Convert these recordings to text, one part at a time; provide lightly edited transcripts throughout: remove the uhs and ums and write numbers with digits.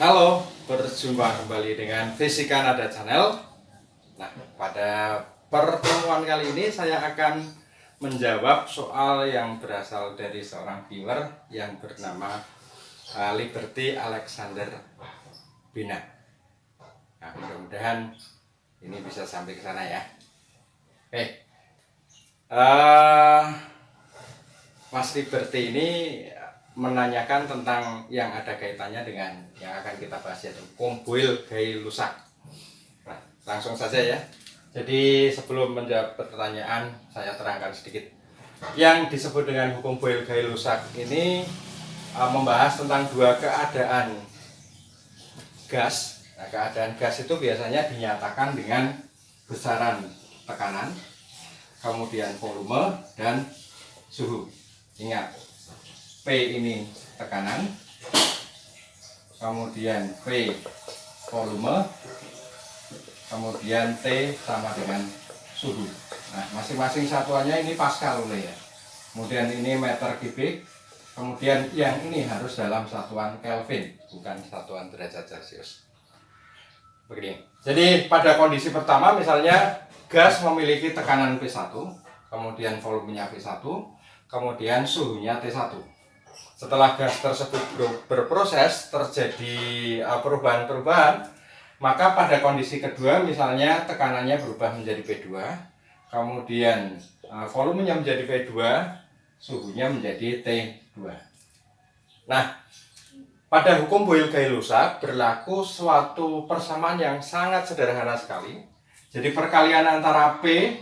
Halo, berjumpa kembali dengan Fisika Nada Channel. Nah, pada pertemuan kali ini saya akan menjawab soal yang berasal dari seorang viewer yang bernama Liberty Alexander Bina. Nah, mudah-mudahan ini bisa sampai ke sana ya. Oke, Mas Liberty ini menanyakan tentang yang ada kaitannya dengan yang akan kita bahas, yaitu hukum Boyle-Gay-Lussac. Nah, langsung saja ya. Jadi sebelum menjawab pertanyaan, saya terangkan sedikit. Yang disebut dengan hukum Boyle-Gay-Lussac ini membahas tentang dua keadaan gas. Nah, keadaan gas itu biasanya dinyatakan dengan besaran tekanan, kemudian volume, dan suhu. Ingat, P ini tekanan, kemudian V volume, kemudian T sama dengan suhu. Nah, masing-masing satuannya ini Pascal ya. Kemudian ini meter kubik, kemudian yang ini harus dalam satuan Kelvin, bukan satuan derajat Celcius. Begini. Jadi pada kondisi pertama misalnya gas memiliki tekanan P1, kemudian volumenya V1, kemudian suhunya T1. Setelah gas tersebut berproses, terjadi perubahan-perubahan, maka pada kondisi kedua misalnya tekanannya berubah menjadi P2, kemudian volumenya menjadi V2, suhunya menjadi T2. Nah, pada hukum Boyle-Gay-Lussac berlaku suatu persamaan yang sangat sederhana sekali. Jadi perkalian antara P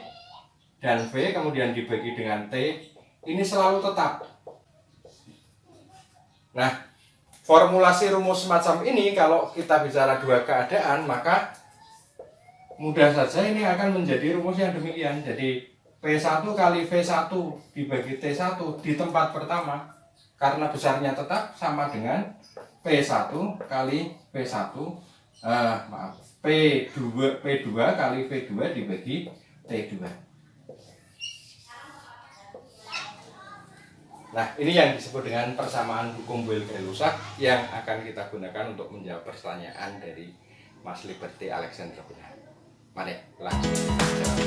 dan V kemudian dibagi dengan T ini selalu tetap. Nah, formulasi rumus semacam ini kalau kita bicara dua keadaan, maka mudah saja ini akan menjadi rumus yang demikian. Jadi P1 kali V1 dibagi T1 di tempat pertama, karena besarnya tetap, sama dengan P1 kali V1 P2 kali V2 dibagi T2. Nah, ini yang disebut dengan persamaan hukum Boyle-Gay-Lussac yang akan kita gunakan untuk menjawab pertanyaan dari Mas Liberty Alexander Bina. Mari langsung jawab.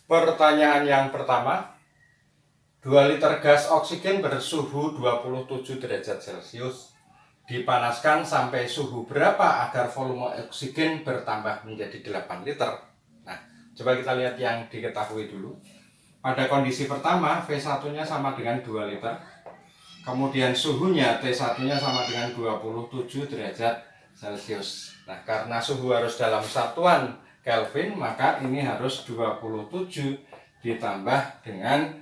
Pertanyaan yang pertama, 2 liter gas oksigen bersuhu 27 derajat Celcius dipanaskan sampai suhu berapa agar volume oksigen bertambah menjadi 8 liter? Nah, coba kita lihat yang diketahui dulu. Pada kondisi pertama, V1-nya sama dengan 2 liter. Kemudian suhunya T1-nya sama dengan 27 derajat Celcius. Nah, karena suhu harus dalam satuan Kelvin, maka ini harus 27 ditambah dengan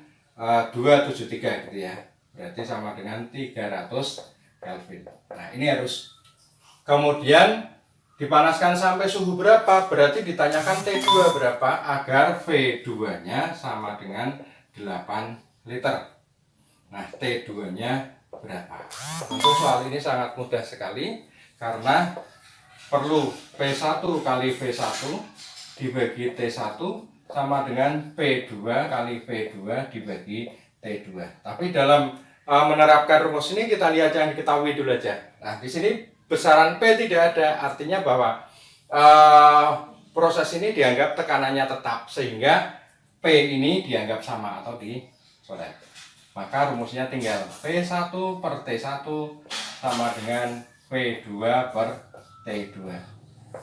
273 gitu ya. Berarti sama dengan 300 Kelvin. Nah, ini harus. Kemudian dipanaskan sampai suhu berapa? Berarti ditanyakan T2 berapa agar V2-nya sama dengan 8 liter. Nah, T2-nya berapa? Untuk soal ini sangat mudah sekali karena perlu P1 kali V1 dibagi T1 sama dengan P2 kali V2 dibagi T2. Tapi dalam menerapkan rumus ini kita lihat yang diketahui dulu aja. Nah, di sini besaran P tidak ada, artinya bahwa proses ini dianggap tekanannya tetap sehingga P ini dianggap sama atau dicoret. Maka rumusnya tinggal P1 per T1 sama dengan V2 per T2.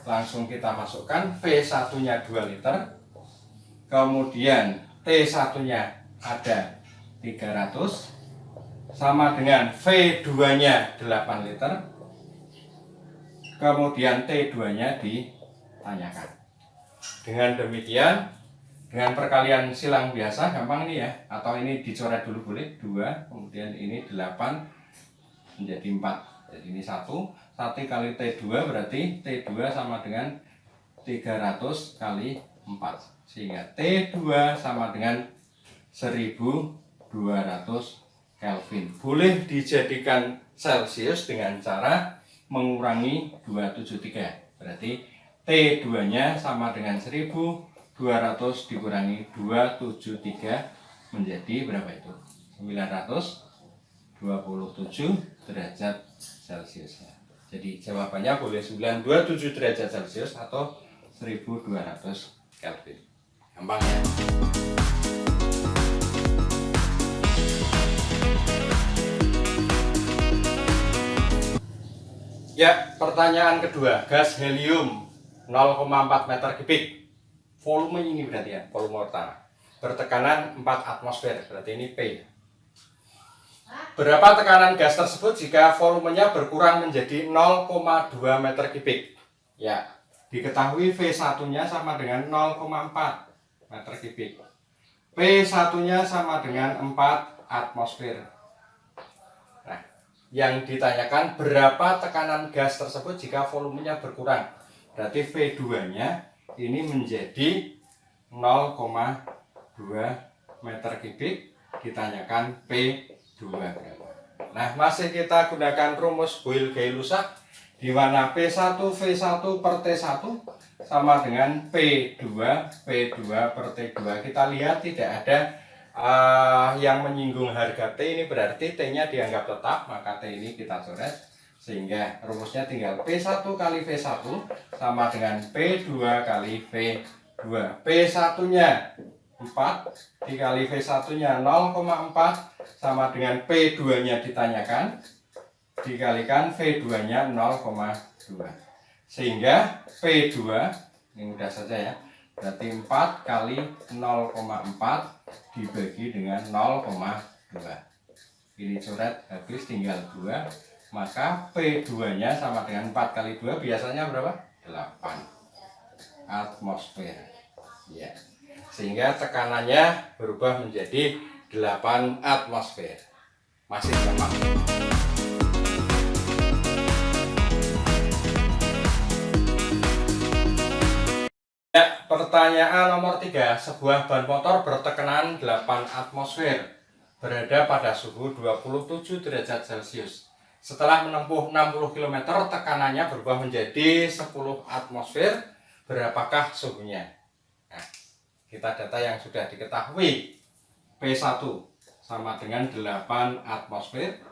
Langsung kita masukkan V1-nya 2 liter, kemudian T1-nya ada 300 sama dengan V2-nya 8 liter, kemudian T2-nya ditanyakan. Dengan demikian, dengan perkalian silang biasa, gampang nih ya, atau ini dicoret dulu boleh, 2, kemudian ini 8 menjadi 4. Jadi ini 1 kali T2 berarti T2 sama dengan 300 kali 4, sehingga T2 sama dengan 1200 Kelvin. Boleh dijadikan Celcius dengan cara mengurangi 273. Berarti T2 nya sama dengan 1200 dikurangi 273 menjadi berapa itu? 927 derajat Celcius. Jadi jawabannya boleh 927 derajat Celcius atau 1200 Kelvin. Gampang ya. Ya, pertanyaan kedua, gas helium 0,4 meter kubik. Volume ini berarti ya, volume utama. Bertekanan 4 atmosfer, berarti ini P. Berapa tekanan gas tersebut jika volumenya berkurang menjadi 0,2 meter kubik? Ya, diketahui V1-nya sama dengan 0,4 meter kubik. P1-nya sama dengan 4 atmosfer. Nah, yang ditanyakan berapa tekanan gas tersebut jika volumenya berkurang. Berarti V2-nya ini menjadi 0,2 meter kubik, ditanyakan P2 berapa. Nah, masih kita gunakan rumus Boyle-Gay-Lussac, di mana P1 V1 per T1 sama dengan P2 per T2. Kita lihat tidak ada yang menyinggung harga T, ini berarti T-nya dianggap tetap, maka T ini kita coret. Sehingga rumusnya tinggal P1 kali V1 sama dengan P2 kali V2. P1-nya 4 dikali V1-nya 0,4 sama dengan P2-nya ditanyakan, dikalikan V2-nya 0,2. Sehingga P2, ini mudah saja ya, berarti 4 kali 0,4 dibagi dengan 0,2. Ini coret habis tinggal 2. Maka P2-nya sama dengan 4 kali 2 biasanya berapa? 8 atmosfer. Ya. Sehingga tekanannya berubah menjadi 8 atmosfer. Masih gampang. Ya, pertanyaan nomor 3. Sebuah ban motor bertekanan 8 atmosfer berada pada suhu 27 derajat Celcius. Setelah menempuh 60 km, tekanannya berubah menjadi 10 atmosfer. Berapakah suhunya? Nah, kita data yang sudah diketahui. P1 sama dengan 8 atmosfer.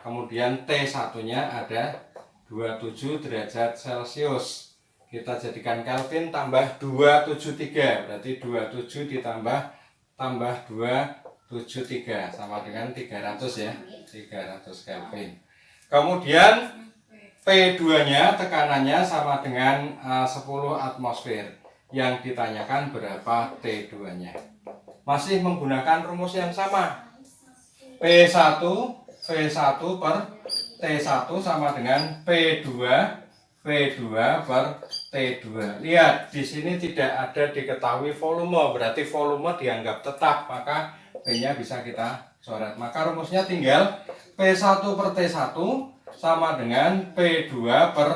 Kemudian T1-nya ada 27 derajat Celcius. Kita jadikan Kelvin tambah 273. Berarti 27 ditambah 273 sama dengan 300 ya. 300 Kelvin. Kemudian P2-nya tekanannya sama dengan 10 atmosfer. Yang ditanyakan berapa T2-nya. Masih menggunakan rumus yang sama. P1 V1 per T1 sama dengan P2 V2 per T2. Lihat, di sini tidak ada diketahui volume, berarti volume dianggap tetap, maka P-nya bisa kita coret. Maka rumusnya tinggal P1 per T1 sama dengan P2 per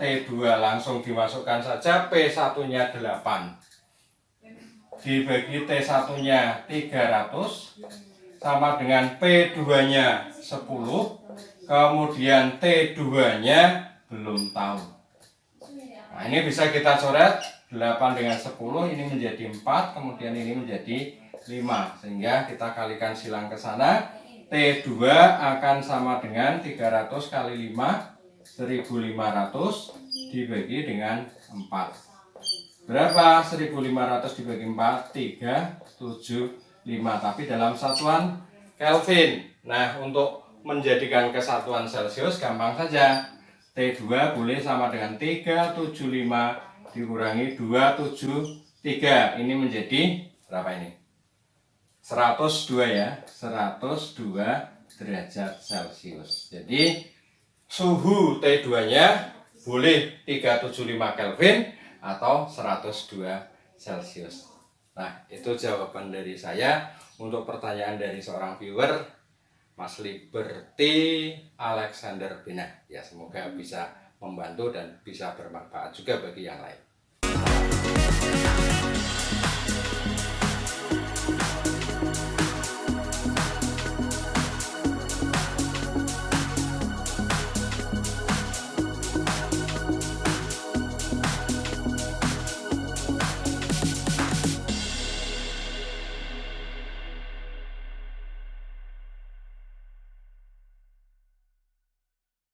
T2. Langsung dimasukkan saja. P1-nya 8 dibagi T1-nya 300 sama dengan P2-nya 10. Kemudian T2-nya belum tahu. Nah, ini bisa kita coret. 8 dengan 10 ini menjadi 4, kemudian ini menjadi 5. Sehingga kita kalikan silang ke sana. T2 akan sama dengan 300 kali 5, 1500 dibagi dengan 4. Berapa 1500 dibagi 4? 375. Tapi dalam satuan Kelvin. Nah, untuk menjadikan kesatuan Celcius gampang saja. T2 boleh sama dengan 375 dikurangi 273. Ini menjadi berapa ini? 102 ya, 102 derajat Celcius. Jadi suhu T2-nya boleh 375 Kelvin atau 102 Celcius. Nah, itu jawaban dari saya untuk pertanyaan dari seorang viewer, Mas Liberty Alexander Bina. Ya, semoga bisa membantu dan bisa bermanfaat juga bagi yang lain.